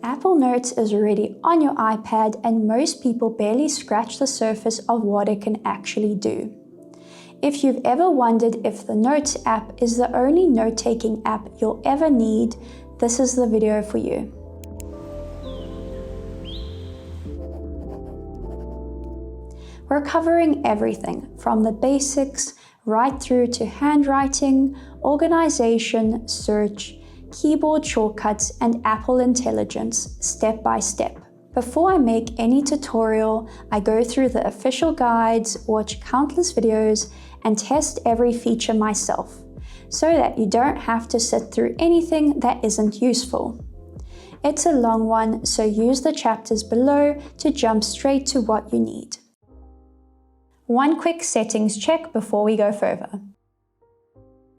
Apple Notes is already on your iPad and most people barely scratch the surface of what it can actually do. If you've ever wondered if the Notes app is the only note-taking app you'll ever need, this is the video for you. We're covering everything from the basics right through to handwriting, organization, search, keyboard shortcuts, and Apple Intelligence step by step. Before I make any tutorial, I go through the official guides, watch countless videos, and test every feature myself, so that you don't have to sit through anything that isn't useful. It's a long one, so use the chapters below to jump straight to what you need. One quick settings check before we go further.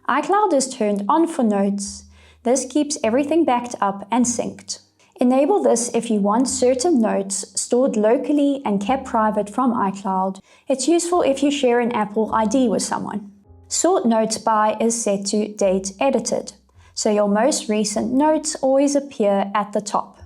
iCloud is turned on for Notes. This keeps everything backed up and synced. Enable this if you want certain notes stored locally and kept private from iCloud. It's useful if you share an Apple ID with someone. Sort notes by is set to date edited, so your most recent notes always appear at the top.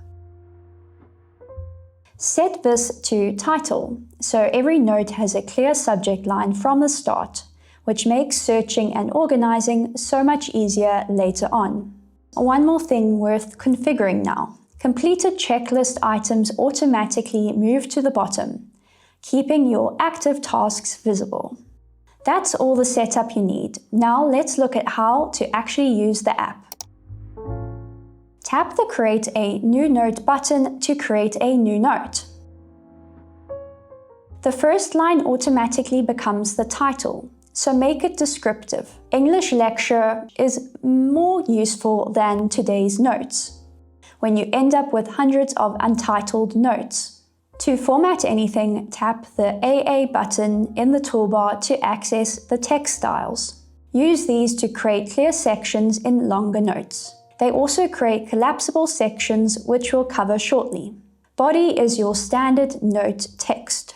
Set this to title, so every note has a clear subject line from the start, which makes searching and organizing so much easier later on. One more thing worth configuring now. Completed checklist items automatically move to the bottom, keeping your active tasks visible. That's all the setup you need. Now let's look at how to actually use the app. Tap the Create a New Note button to create a new note. The first line automatically becomes the title, so make it descriptive. English lecture is more useful than today's notes, when you end up with hundreds of untitled notes. To format anything, tap the AA button in the toolbar to access the text styles. Use these to create clear sections in longer notes. They also create collapsible sections, which we'll cover shortly. Body is your standard note text.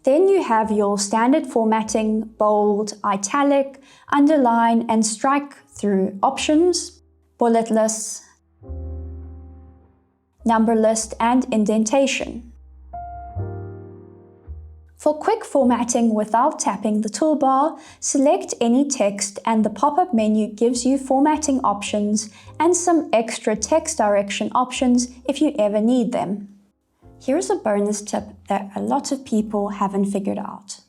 Then you have your standard formatting, bold, italic, underline, and strike through options, bullet lists, number list, and indentation. For quick formatting without tapping the toolbar, select any text and the pop-up menu gives you formatting options and some extra text direction options if you ever need them. Here's a bonus tip that a lot of people haven't figured out.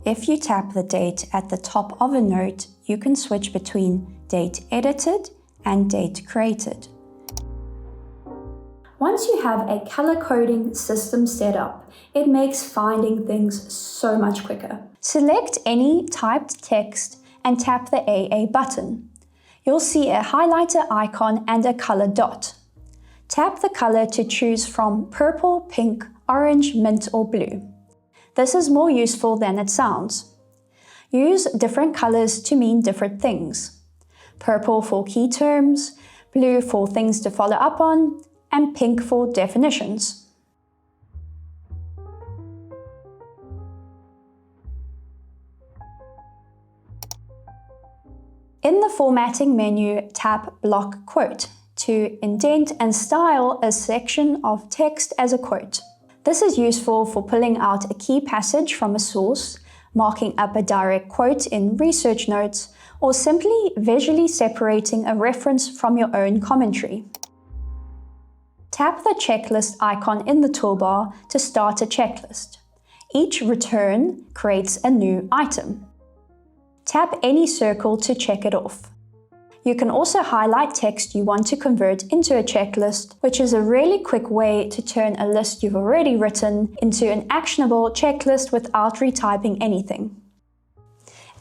If you tap the date at the top of a note, you can switch between date edited and date created. Once you have a color coding system set up, it makes finding things so much quicker. Select any typed text and tap the AA button. You'll see a highlighter icon and a color dot. Tap the color to choose from purple, pink, orange, mint, or blue. This is more useful than it sounds. Use different colors to mean different things. Purple for key terms, blue for things to follow up on, and pink for definitions. In the formatting menu, tap Block Quote to indent and style a section of text as a quote. This is useful for pulling out a key passage from a source, marking up a direct quote in research notes, or simply visually separating a reference from your own commentary. Tap the checklist icon in the toolbar to start a checklist. Each return creates a new item. Tap any circle to check it off. You can also highlight text you want to convert into a checklist, which is a really quick way to turn a list you've already written into an actionable checklist without retyping anything.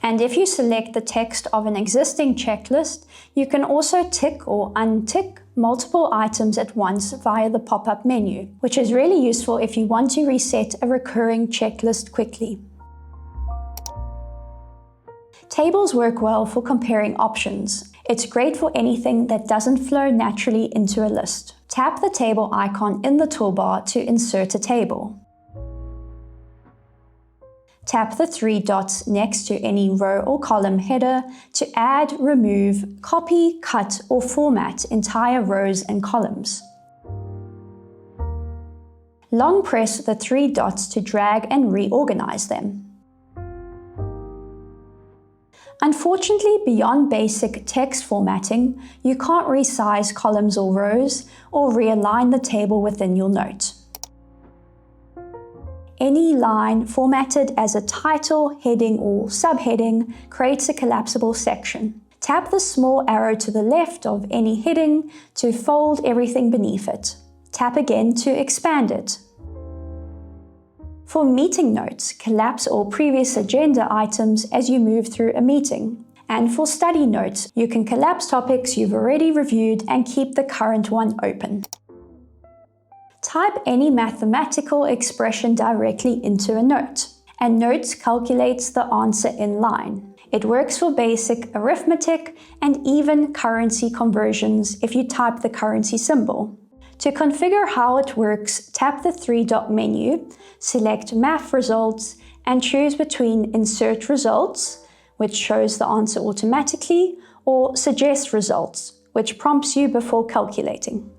And if you select the text of an existing checklist, you can also tick or untick multiple items at once via the pop-up menu, which is really useful if you want to reset a recurring checklist quickly. Tables work well for comparing options. It's great for anything that doesn't flow naturally into a list. Tap the table icon in the toolbar to insert a table. Tap the three dots next to any row or column header to add, remove, copy, cut, or format entire rows and columns. Long press the three dots to drag and reorganize them. Unfortunately, beyond basic text formatting, you can't resize columns or rows or realign the table within your note. Any line formatted as a title, heading, or subheading creates a collapsible section. Tap the small arrow to the left of any heading to fold everything beneath it. Tap again to expand it. For meeting notes, collapse all previous agenda items as you move through a meeting. And for study notes, you can collapse topics you've already reviewed and keep the current one open. Type any mathematical expression directly into a note, and Notes calculates the answer in line. It works for basic arithmetic and even currency conversions if you type the currency symbol. To configure how it works, tap the three-dot menu, select Math Results, and choose between Insert Results, which shows the answer automatically, or Suggest Results, which prompts you before calculating.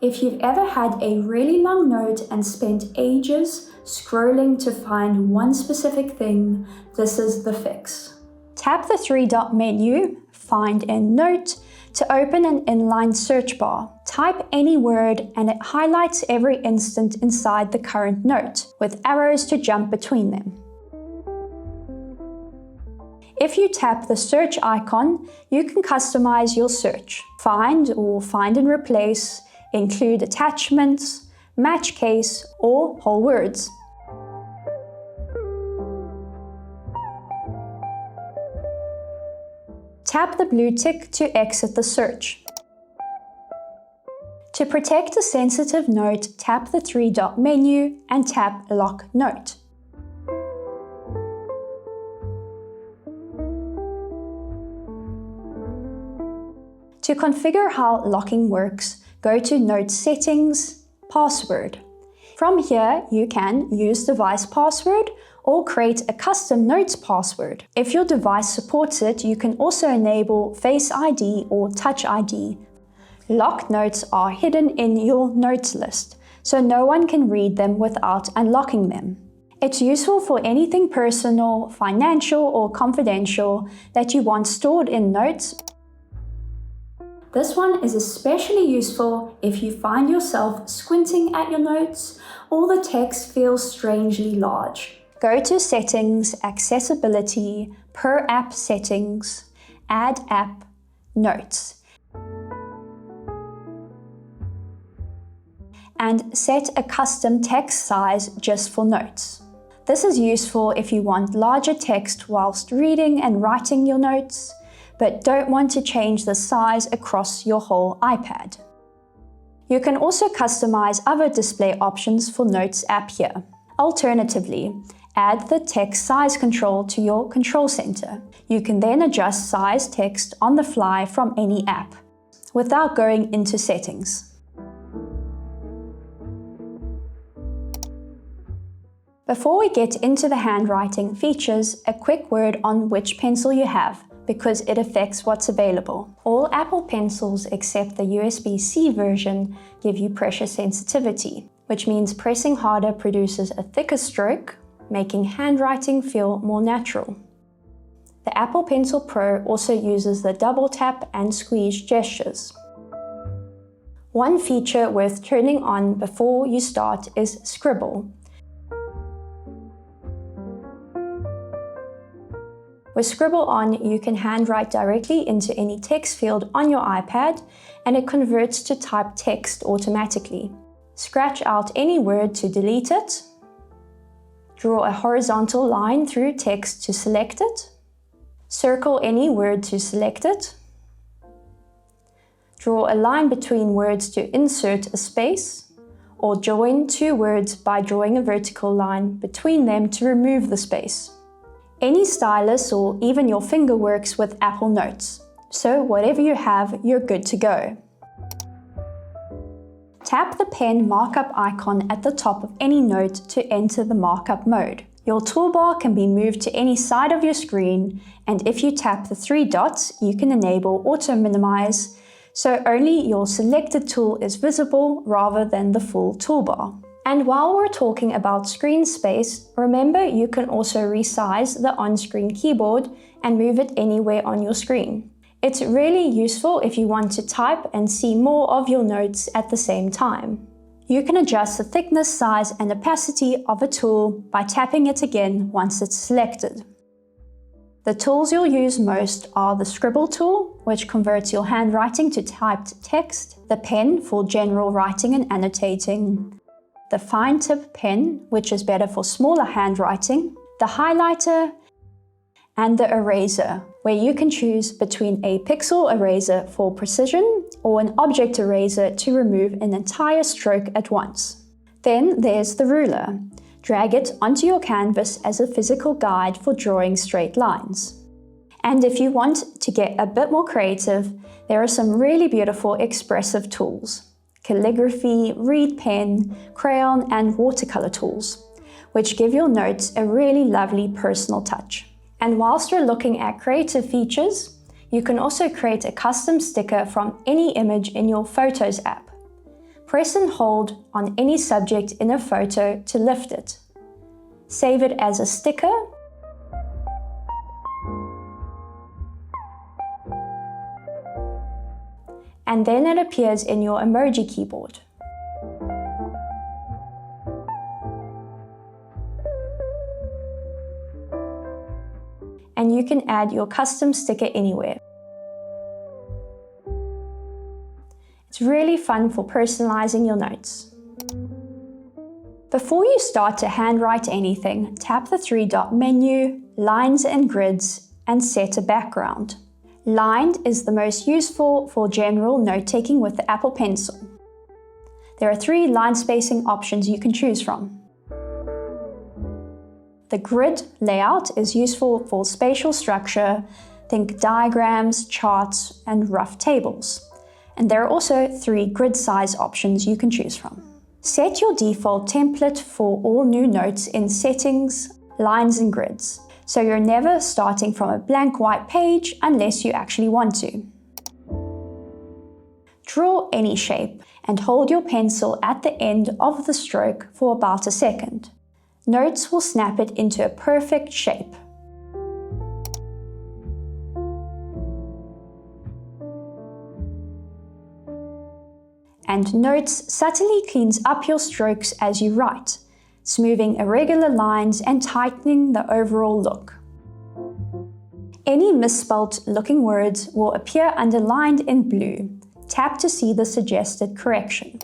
If you've ever had a really long note and spent ages scrolling to find one specific thing, this is the fix. Tap the three-dot menu, Find in Note, to open an inline search bar. Type any word and it highlights every instant inside the current note, with arrows to jump between them. If you tap the search icon, you can customize your search. Find or find and replace, include attachments, match case, or whole words. Tap the blue tick to exit the search. To protect a sensitive note, tap the three-dot menu and tap Lock Note. To configure how locking works, go to Note Settings, Password. From here, you can use device password or create a custom Notes password. If your device supports it, you can also enable Face ID or Touch ID. Locked notes are hidden in your notes list, so no one can read them without unlocking them. It's useful for anything personal, financial, or confidential that you want stored in Notes. This one is especially useful if you find yourself squinting at your notes or the text feels strangely large. Go to Settings, Accessibility, Per App Settings, Add App, Notes, and set a custom text size just for notes. This is useful if you want larger text whilst reading and writing your notes, but don't want to change the size across your whole iPad. You can also customize other display options for Notes app here. Alternatively, add the text size control to your control center. You can then adjust size text on the fly from any app, without going into settings. Before we get into the handwriting features, a quick word on which pencil you have, because it affects what's available. All Apple pencils except the USB-C version give you pressure sensitivity, which means pressing harder produces a thicker stroke, making handwriting feel more natural. The Apple Pencil Pro also uses the double tap and squeeze gestures. One feature worth turning on before you start is Scribble. With Scribble on, you can handwrite directly into any text field on your iPad, and it converts to typed text automatically. Scratch out any word to delete it. Draw a horizontal line through text to select it. Circle any word to select it. Draw a line between words to insert a space, or join two words by drawing a vertical line between them to remove the space. Any stylus or even your finger works with Apple Notes, so whatever you have, you're good to go. Tap the pen markup icon at the top of any note to enter the markup mode. Your toolbar can be moved to any side of your screen, and if you tap the three dots, you can enable auto minimize, so only your selected tool is visible rather than the full toolbar. And while we're talking about screen space, remember you can also resize the on-screen keyboard and move it anywhere on your screen. It's really useful if you want to type and see more of your notes at the same time. You can adjust the thickness, size, and opacity of a tool by tapping it again once it's selected. The tools you'll use most are the Scribble tool, which converts your handwriting to typed text, the pen for general writing and annotating, the fine tip pen, which is better for smaller handwriting, the highlighter, and the eraser, where you can choose between a pixel eraser for precision or an object eraser to remove an entire stroke at once. Then there's the ruler. Drag it onto your canvas as a physical guide for drawing straight lines. And if you want to get a bit more creative, there are some really beautiful expressive tools: calligraphy, reed pen, crayon, and watercolor tools, which give your notes a really lovely personal touch. And whilst you're looking at creative features, you can also create a custom sticker from any image in your Photos app. Press and hold on any subject in a photo to lift it. Save it as a sticker, and then it appears in your emoji keyboard. And you can add your custom sticker anywhere. It's really fun for personalizing your notes. Before you start to handwrite anything, tap the three-dot menu, Lines and Grids, and set a background. Lined is the most useful for general note-taking with the Apple Pencil. There are 3 line spacing options you can choose from. The grid layout is useful for spatial structure, think diagrams, charts, and rough tables. And there are also 3 grid size options you can choose from. Set your default template for all new notes in Settings, Lines and Grids, so you're never starting from a blank white page unless you actually want to. Draw any shape and hold your pencil at the end of the stroke for about a second. Notes will snap it into a perfect shape. And Notes subtly cleans up your strokes as you write, smoothing irregular lines and tightening the overall look. Any misspelt looking words will appear underlined in blue. Tap to see the suggested correction.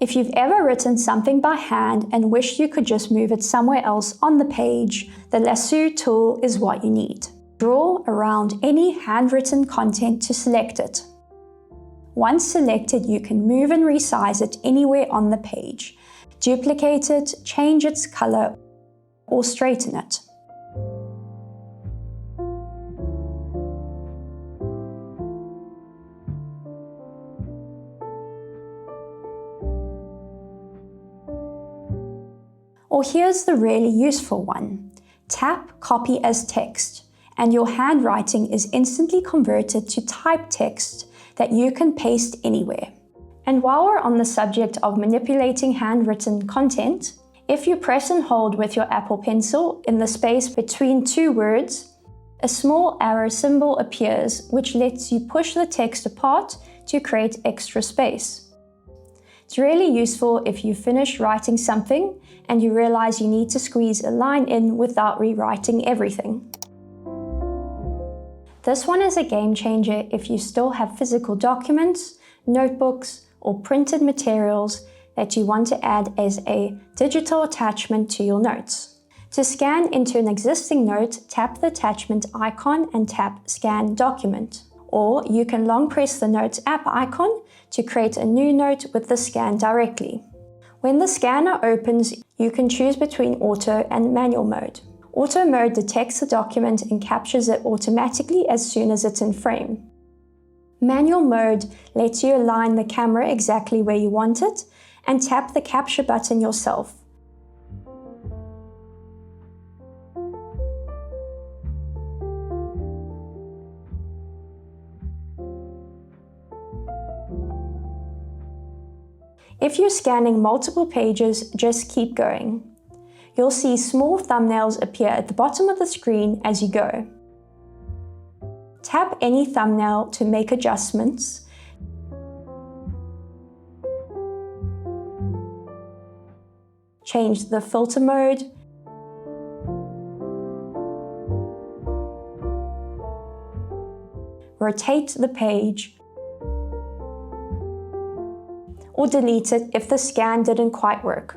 If you've ever written something by hand and wished you could just move it somewhere else on the page, the Lasso tool is what you need. Draw around any handwritten content to select it. Once selected, you can move and resize it anywhere on the page, duplicate it, change its color, or straighten it. Or here's the really useful one. Tap Copy as Text, and your handwriting is instantly converted to typed text that you can paste anywhere. And while we're on the subject of manipulating handwritten content, if you press and hold with your Apple Pencil in the space between 2 words, a small arrow symbol appears which lets you push the text apart to create extra space. It's really useful if you finish writing something and you realize you need to squeeze a line in without rewriting everything. This one is a game changer if you still have physical documents, notebooks, or printed materials that you want to add as a digital attachment to your notes. To scan into an existing note, tap the attachment icon and tap Scan Document. Or you can long press the Notes app icon to create a new note with the scan directly. When the scanner opens, you can choose between auto and manual mode. Auto mode detects the document and captures it automatically as soon as it's in frame. Manual mode lets you align the camera exactly where you want it and tap the capture button yourself. If you're scanning multiple pages, just keep going. You'll see small thumbnails appear at the bottom of the screen as you go. Tap any thumbnail to make adjustments. Change the filter mode. Rotate the page. Or delete it if the scan didn't quite work.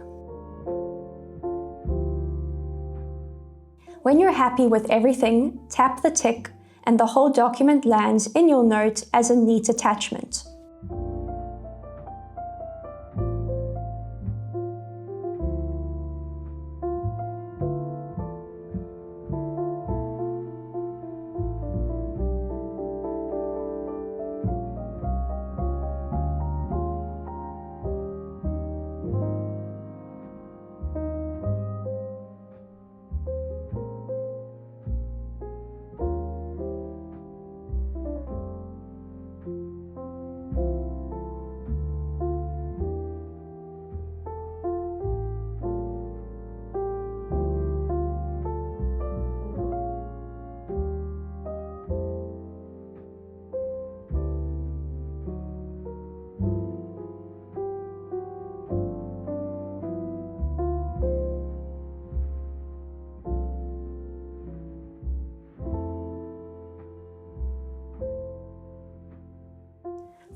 When you're happy with everything, tap the tick and the whole document lands in your note as a neat attachment.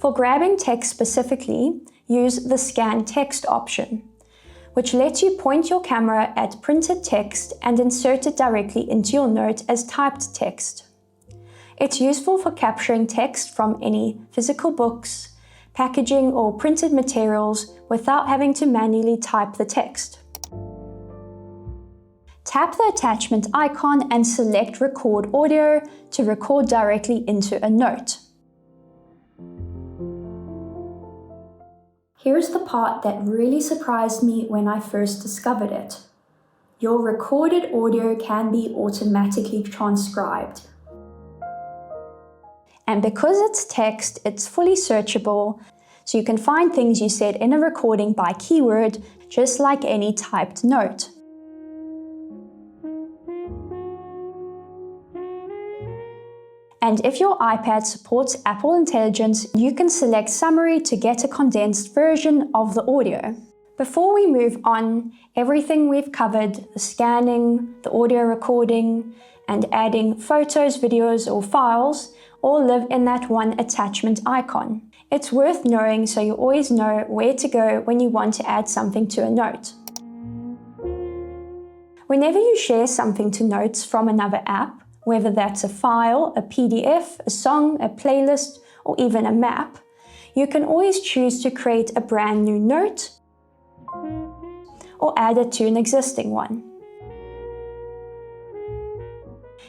For grabbing text specifically, use the Scan Text option, which lets you point your camera at printed text and insert it directly into your note as typed text. It's useful for capturing text from any physical books, packaging, or printed materials without having to manually type the text. Tap the attachment icon and select Record Audio to record directly into a note. Here's the part that really surprised me when I first discovered it. Your recorded audio can be automatically transcribed. And because it's text, it's fully searchable, so you can find things you said in a recording by keyword, just like any typed note. And if your iPad supports Apple Intelligence, you can select Summary to get a condensed version of the audio. Before we move on, everything we've covered, the scanning, the audio recording, and adding photos, videos, or files, all live in that one attachment icon. It's worth knowing so you always know where to go when you want to add something to a note. Whenever you share something to Notes from another app, whether that's a file, a PDF, a song, a playlist, or even a map, you can always choose to create a brand new note or add it to an existing one.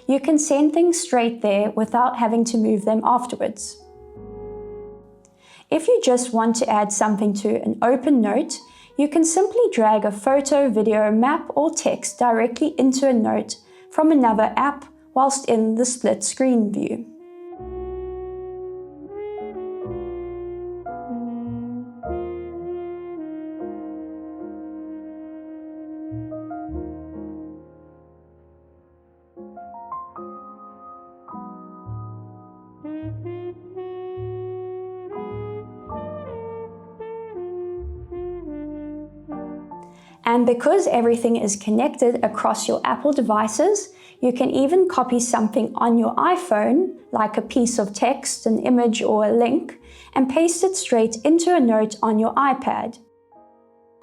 You can send things straight there without having to move them afterwards. If you just want to add something to an open note, you can simply drag a photo, video, map, or text directly into a note from another app whilst in the split screen view. And because everything is connected across your Apple devices, you can even copy something on your iPhone, like a piece of text, an image, or a link, and paste it straight into a note on your iPad.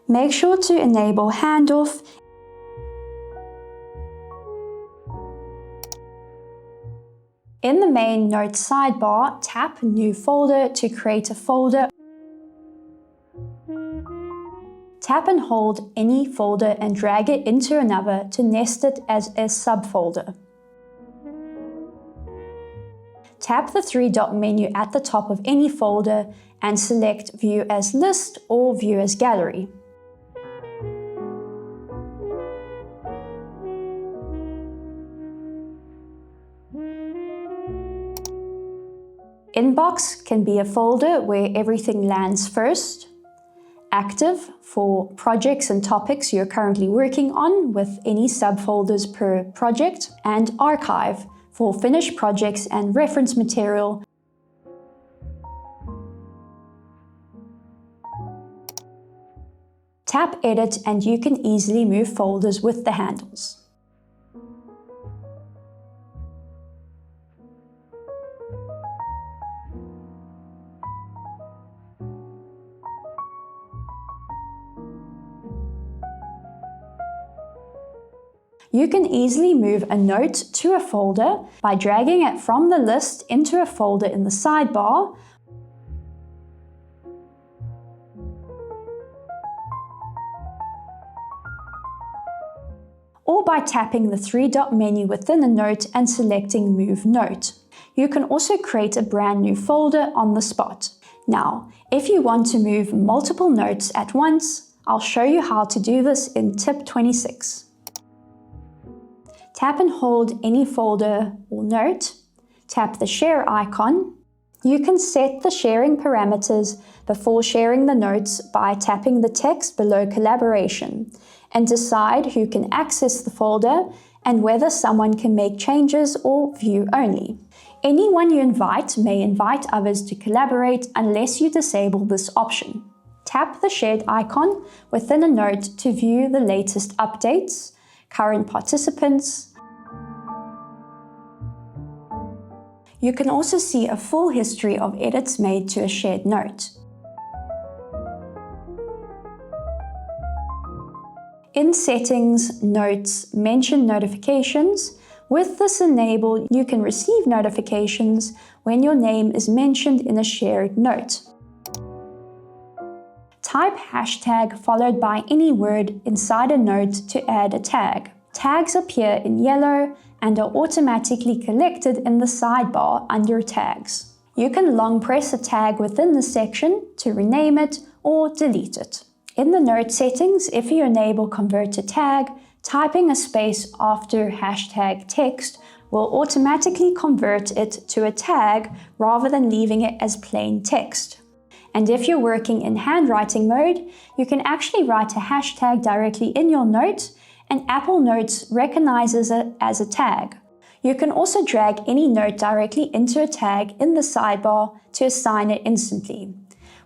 Make sure to enable handoff. In the main Notes sidebar, tap New Folder to create a folder. Tap and hold any folder and drag it into another to nest it as a subfolder. Tap the three-dot menu at the top of any folder and select View as List or View as Gallery. Inbox can be a folder where everything lands first. Active for projects and topics you're currently working on with any subfolders per project. And Archive for finished projects and reference material. Tap Edit and you can easily move folders with the handles. You can easily move a note to a folder by dragging it from the list into a folder in the sidebar, or by tapping the three-dot menu within a note and selecting Move Note. You can also create a brand new folder on the spot. Now, if you want to move multiple notes at once, I'll show you how to do this in Tip 26. Tap and hold any folder or note. Tap the share icon. You can set the sharing parameters before sharing the notes by tapping the text below Collaboration and decide who can access the folder and whether someone can make changes or view only. Anyone you invite may invite others to collaborate unless you disable this option. Tap the shared icon within a note to view the latest updates, current participants. You can also see a full history of edits made to a shared note. In Settings, Notes, mention Notifications. With this enabled, you can receive notifications when your name is mentioned in a shared note. Type hashtag followed by any word inside a note to add a tag. Tags appear in yellow and are automatically collected in the sidebar under Tags. You can long press a tag within the section to rename it or delete it. In the note settings, if you enable Convert to Tag, typing a space after hashtag text will automatically convert it to a tag rather than leaving it as plain text. And if you're working in handwriting mode, you can actually write a hashtag directly in your note, and Apple Notes recognizes it as a tag. You can also drag any note directly into a tag in the sidebar to assign it instantly,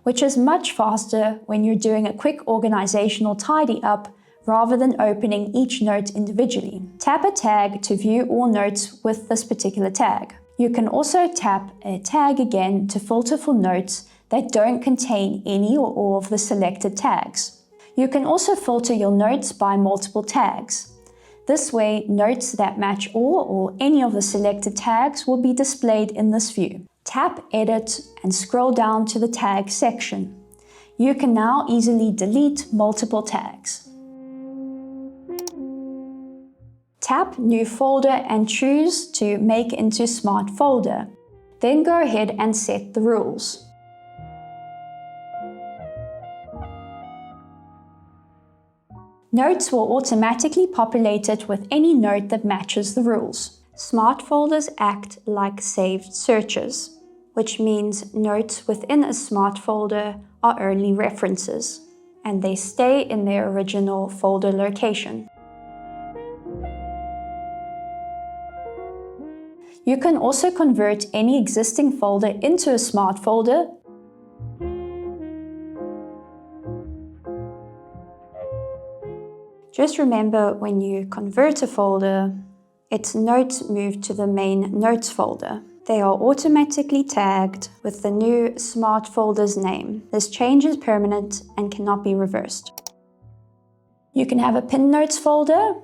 which is much faster when you're doing a quick organizational tidy up rather than opening each note individually. Tap a tag to view all notes with this particular tag. You can also tap a tag again to filter for notes that don't contain any or all of the selected tags. You can also filter your notes by multiple tags. This way, notes that match all or any of the selected tags will be displayed in this view. Tap Edit and scroll down to the Tag section. You can now easily delete multiple tags. Tap New Folder and choose to Make into Smart Folder. Then go ahead and set the rules. Notes will automatically populate it with any note that matches the rules. Smart folders act like saved searches, which means notes within a smart folder are only references, and they stay in their original folder location. You can also convert any existing folder into a smart folder. Just remember, when you convert a folder, its notes move to the main notes folder. They are automatically tagged with the new smart folder's name. This change is permanent and cannot be reversed. You can have a pinned notes folder,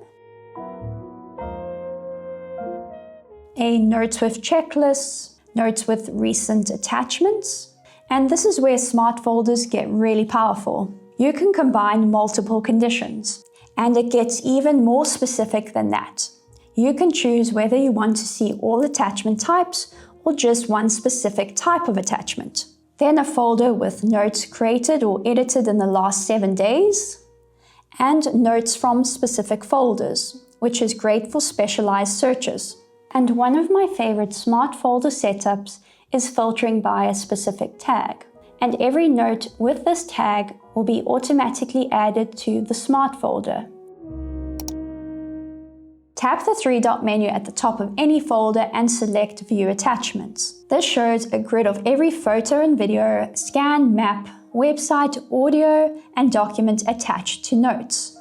a notes with checklists, notes with recent attachments, and this is where smart folders get really powerful. You can combine multiple conditions, and it gets even more specific than that. You can choose whether you want to see all attachment types or just one specific type of attachment. Then a folder with notes created or edited in the last 7 days, and notes from specific folders, which is great for specialized searches. And one of my favorite smart folder setups is filtering by a specific tag. And every note with this tag will be automatically added to the smart folder. Tap the three-dot menu at the top of any folder and select View Attachments. This shows a grid of every photo and video, scan, map, website, audio, and document attached to notes.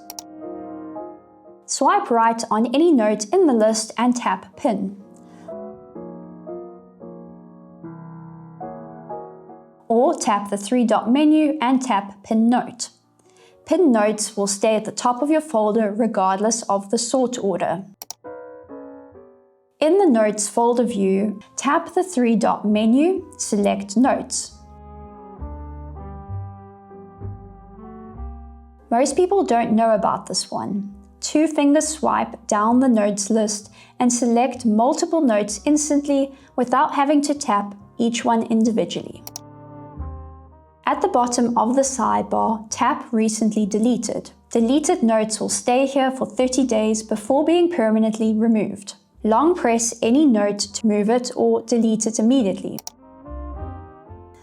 Swipe right on any note in the list and tap Pin. Or tap the three-dot menu and tap Pin Note. Pin notes will stay at the top of your folder regardless of the sort order. In the Notes folder view, tap the three-dot menu, select Notes. Most people don't know about this one. Two-finger swipe down the notes list and select multiple notes instantly without having to tap each one individually. At the bottom of the sidebar, tap Recently Deleted. Deleted notes will stay here for 30 days before being permanently removed. Long press any note to move it or delete it immediately.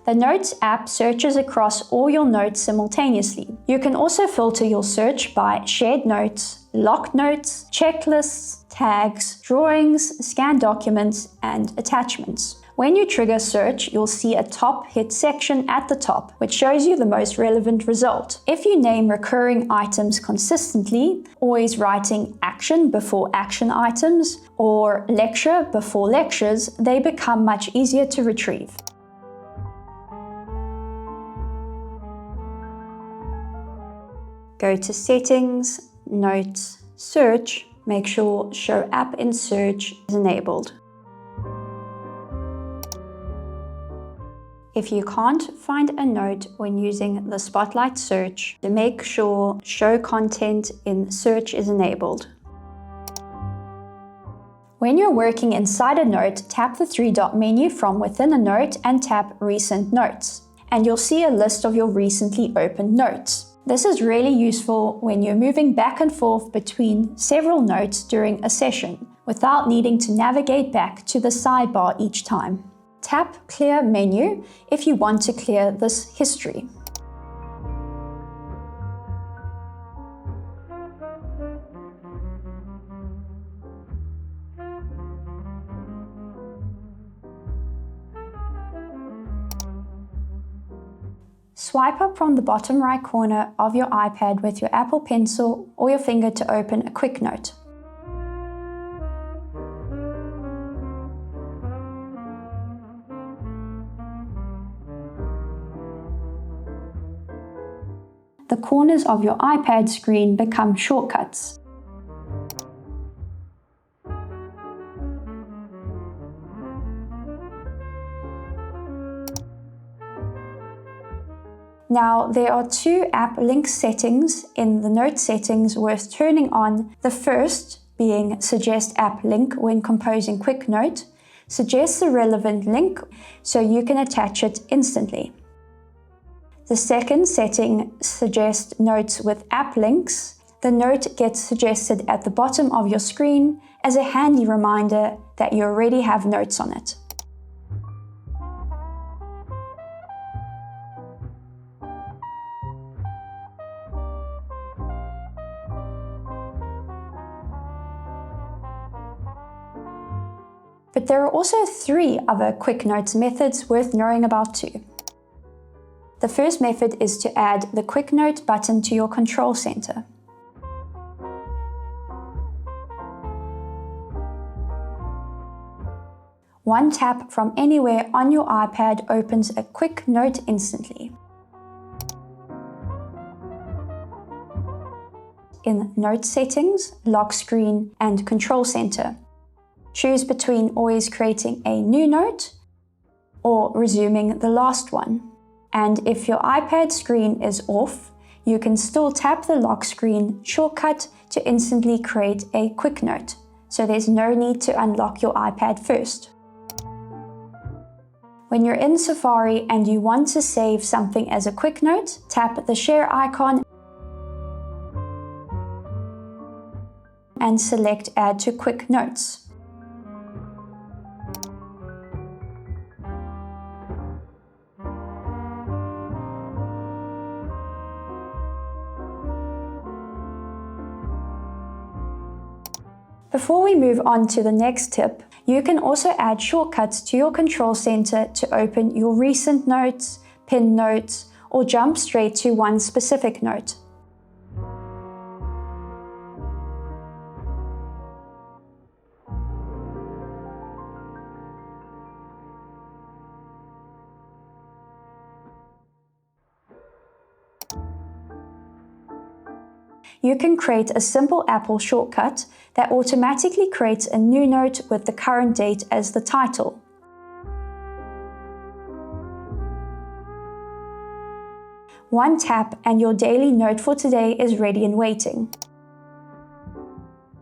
The Notes app searches across all your notes simultaneously. You can also filter your search by shared notes, locked notes, checklists, tags, drawings, scanned documents, and attachments. When you trigger search, you'll see a top hit section at the top, which shows you the most relevant result. If you name recurring items consistently, always writing action before action items, or lecture before lectures, they become much easier to retrieve. Go to Settings, Notes, Search, make sure Show App in Search is enabled. If you can't find a note when using the Spotlight search, make sure Show Content in Search is enabled. When you're working inside a note, tap the three-dot menu from within a note and tap Recent Notes, and you'll see a list of your recently opened notes. This is really useful when you're moving back and forth between several notes during a session without needing to navigate back to the sidebar each time. Tap Clear Menu if you want to clear this history. Swipe up from the bottom right corner of your iPad with your Apple Pencil or your finger to open a quick note. The corners of your iPad screen become shortcuts. Now, there are two app link settings in the Note settings worth turning on. The first being Suggest App Link when composing Quick Note, suggests the relevant link so you can attach it instantly. The second setting, Suggest Notes with App Links. The note gets suggested at the bottom of your screen as a handy reminder that you already have notes on it. But there are also 3 other Quick Notes methods worth knowing about too. The first method is to add the Quick Note button to your control center. One tap from anywhere on your iPad opens a Quick Note instantly. In Note Settings, Lock Screen, and Control Center, choose between always creating a new note or resuming the last one. And if your iPad screen is off, You can still tap the lock screen shortcut to instantly create a quick note, so there's no need to unlock your iPad first. When you're in Safari and you want to save something as a quick note, tap the share icon and select Add to Quick Notes. Before we move on to the next tip, you can also add shortcuts to your control center to open your recent notes, pinned notes, or jump straight to one specific note. You can create a simple Apple shortcut that automatically creates a new note with the current date as the title. One tap and your daily note for today is ready and waiting.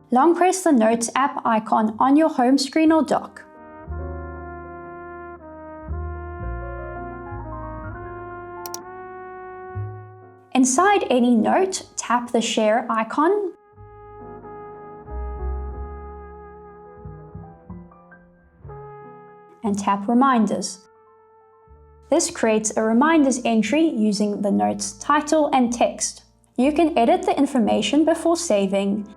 Long press the Notes app icon on your home screen or dock. Inside any note, tap the share icon and tap Reminders. This creates a reminders entry using the note's title and text. You can edit the information before saving.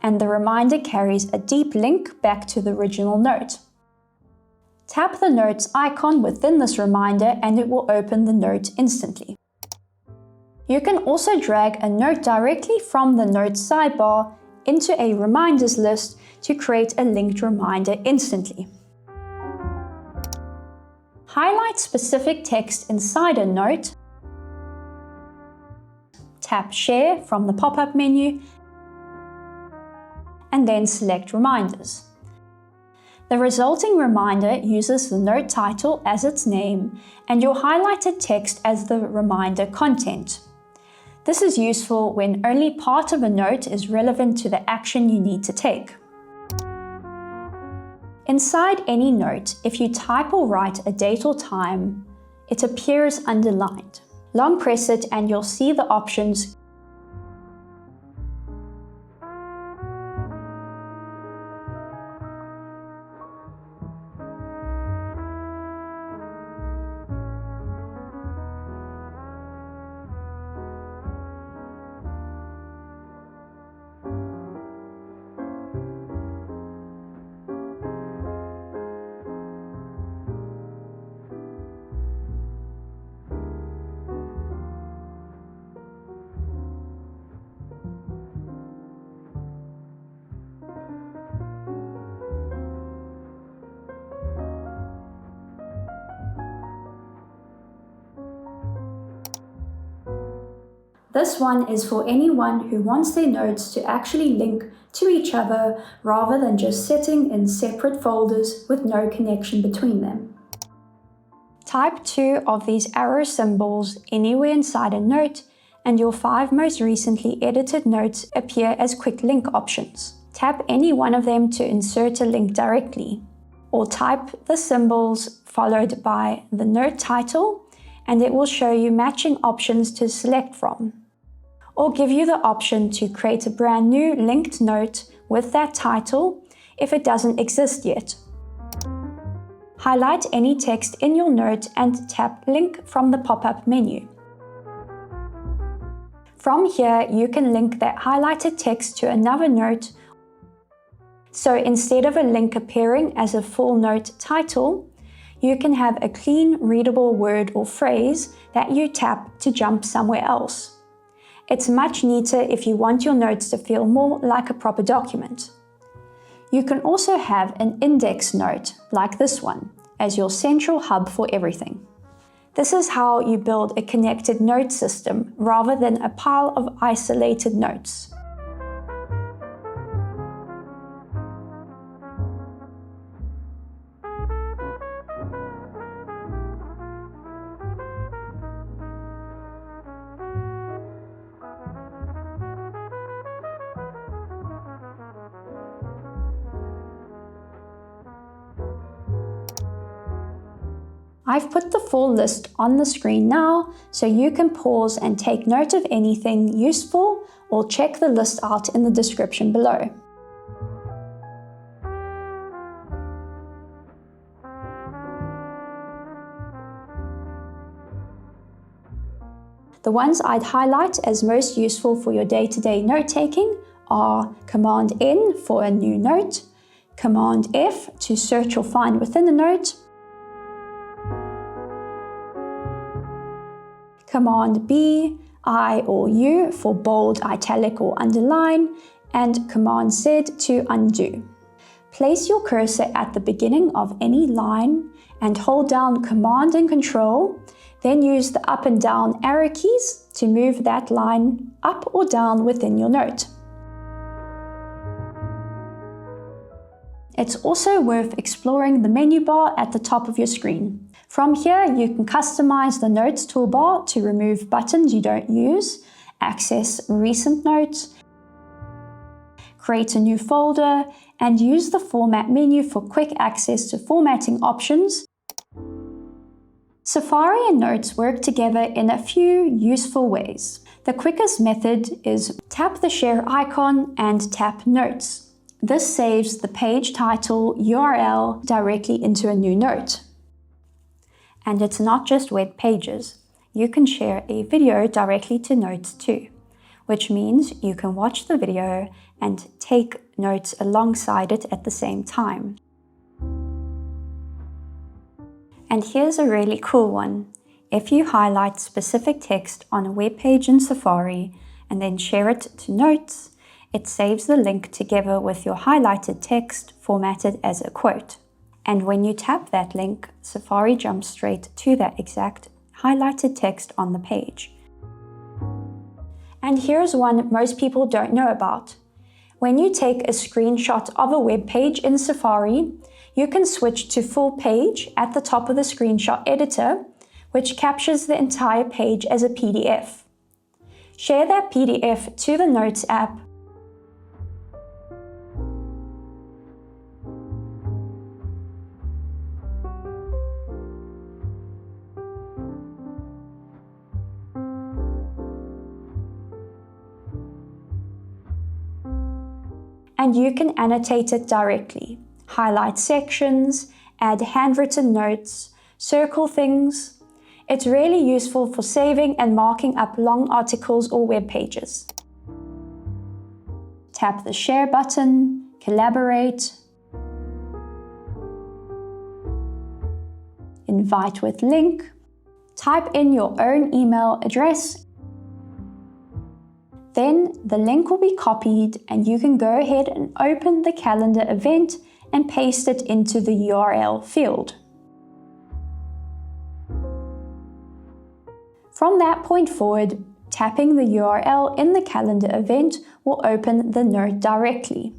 And the reminder carries a deep link back to the original note. Tap the Notes icon within this reminder and it will open the note instantly. You can also drag a note directly from the Notes sidebar into a reminders list to create a linked reminder instantly. Highlight specific text inside a note, tap Share from the pop-up menu, and then select Reminders. The resulting reminder uses the note title as its name and your highlighted text as the reminder content. This is useful when only part of a note is relevant to the action you need to take. Inside any note, if you type or write a date or time, it appears underlined. Long press it and you'll see the options This one is for anyone who wants their notes to actually link to each other rather than just sitting in separate folders with no connection between them. Type 2 of these arrow symbols anywhere inside a note and your 5 most recently edited notes appear as quick link options. Tap any one of them to insert a link directly, or type the symbols followed by the note title and it will show you matching options to select from, or give you the option to create a brand new linked note with that title if it doesn't exist yet. Highlight any text in your note and tap Link from the pop-up menu. From here, you can link that highlighted text to another note. So instead of a link appearing as a full note title, you can have a clean, readable word or phrase that you tap to jump somewhere else. It's much neater if you want your notes to feel more like a proper document. You can also have an index note, like this one, as your central hub for everything. This is how you build a connected note system rather than a pile of isolated notes. I've put the full list on the screen now, so you can pause and take note of anything useful or check the list out in the description below. The ones I'd highlight as most useful for your day-to-day note-taking are Command N for a new note, Command F to search or find within a note, Command B, I or U for bold, italic or underline, and Command Z to undo. Place your cursor at the beginning of any line and hold down Command and Control, then use the up and down arrow keys to move that line up or down within your note. It's also worth exploring the menu bar at the top of your screen. From here, you can customize the Notes toolbar to remove buttons you don't use, access recent notes, create a new folder, and use the Format menu for quick access to formatting options. Safari and Notes work together in a few useful ways. The quickest method is tap the share icon and tap Notes. This saves the page title URL directly into a new note. And it's not just web pages. You can share a video directly to Notes too, which means you can watch the video and take notes alongside it at the same time. And here's a really cool one. If you highlight specific text on a web page in Safari and then share it to Notes, it saves the link together with your highlighted text formatted as a quote. And when you tap that link, Safari jumps straight to that exact highlighted text on the page. And here's one most people don't know about. When you take a screenshot of a web page in Safari, you can switch to full page at the top of the screenshot editor, which captures the entire page as a PDF. Share that PDF to the Notes app, and you can annotate it directly, highlight sections, add handwritten notes, circle things. It's really useful for saving and marking up long articles or web pages. Tap the share button, collaborate, invite with link, type in your own email address. Then the link will be copied and you can go ahead and open the calendar event and paste it into the URL field. From that point forward, tapping the URL in the calendar event will open the note directly.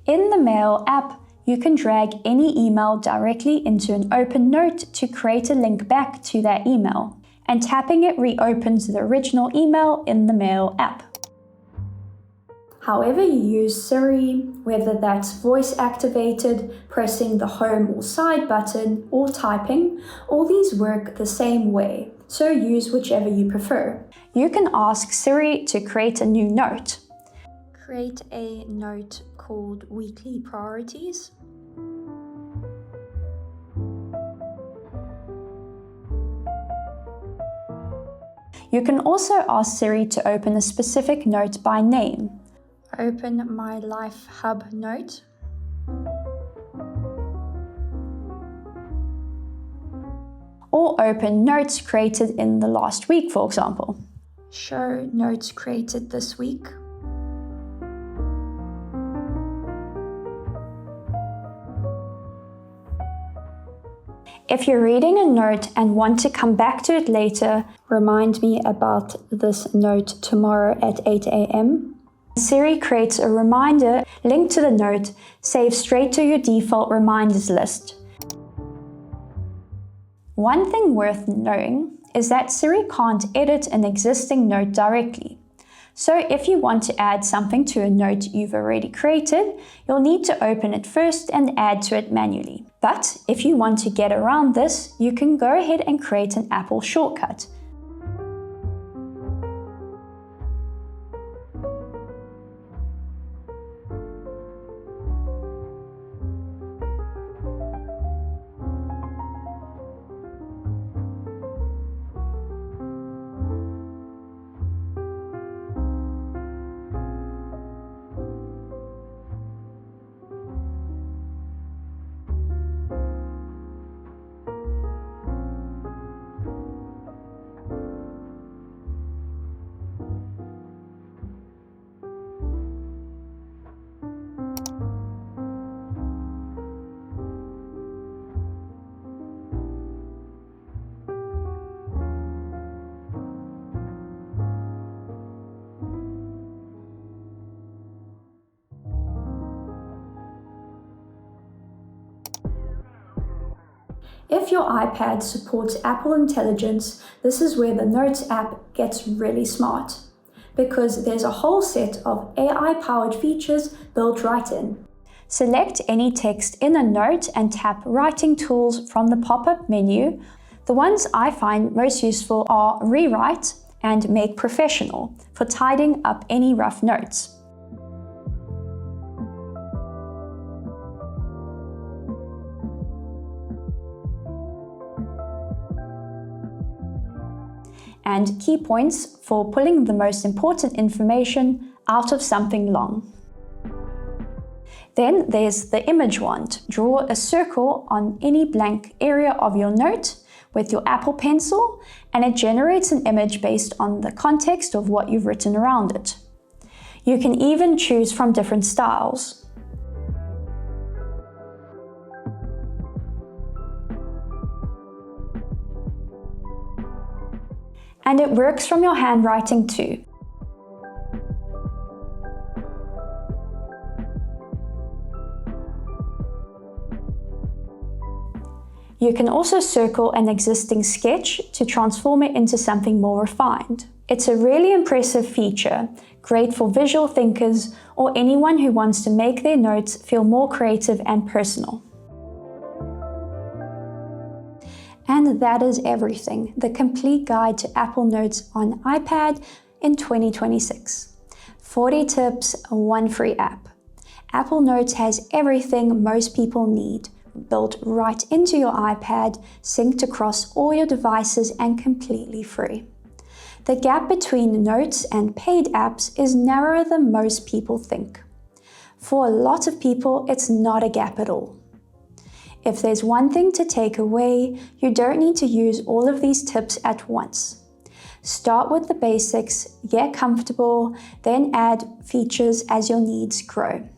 In the Mail app, you can drag any email directly into an open note to create a link back to that email, and tapping it reopens the original email in the Mail app. However you use Siri, whether that's voice activated, pressing the home or side button, or typing, all these work the same way, so use whichever you prefer. You can ask Siri to create a new note. Create a note called Weekly Priorities. You can also ask Siri to open a specific note by name. Open my Life Hub note. Or open notes created in the last week, for example. Show notes created this week. If you're reading a note and want to come back to it later, remind me about this note tomorrow at 8 a.m. Siri creates a reminder linked to the note, saved straight to your default reminders list. One thing worth knowing is that Siri can't edit an existing note directly. So if you want to add something to a note you've already created, you'll need to open it first and add to it manually. But if you want to get around this, you can go ahead and create an Apple shortcut. If your iPad supports Apple Intelligence, this is where the Notes app gets really smart, because there's a whole set of AI-powered features built right in. Select any text in a note and tap Writing Tools from the pop-up menu. The ones I find most useful are Rewrite and Make Professional for tidying up any rough notes. And Key Points for pulling the most important information out of something long. Then there's the Image Wand. Draw a circle on any blank area of your note with your Apple Pencil, and it generates an image based on the context of what you've written around it. You can even choose from different styles. And it works from your handwriting too. You can also circle an existing sketch to transform it into something more refined. It's a really impressive feature, great for visual thinkers or anyone who wants to make their notes feel more creative and personal. And that is everything, the complete guide to Apple Notes on iPad in 2026. 40 tips, one free app. Apple Notes has everything most people need, built right into your iPad, synced across all your devices and completely free. The gap between Notes and paid apps is narrower than most people think. For a lot of people, it's not a gap at all. If there's one thing to take away, you don't need to use all of these tips at once. Start with the basics, get comfortable, then add features as your needs grow.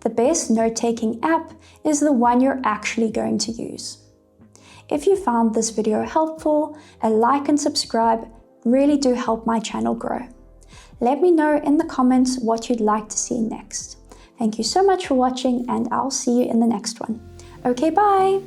The best note-taking app is the one you're actually going to use. If you found this video helpful, a like and subscribe really do help my channel grow. Let me know in the comments what you'd like to see next. Thank you so much for watching, and I'll see you in the next one. Okay, bye!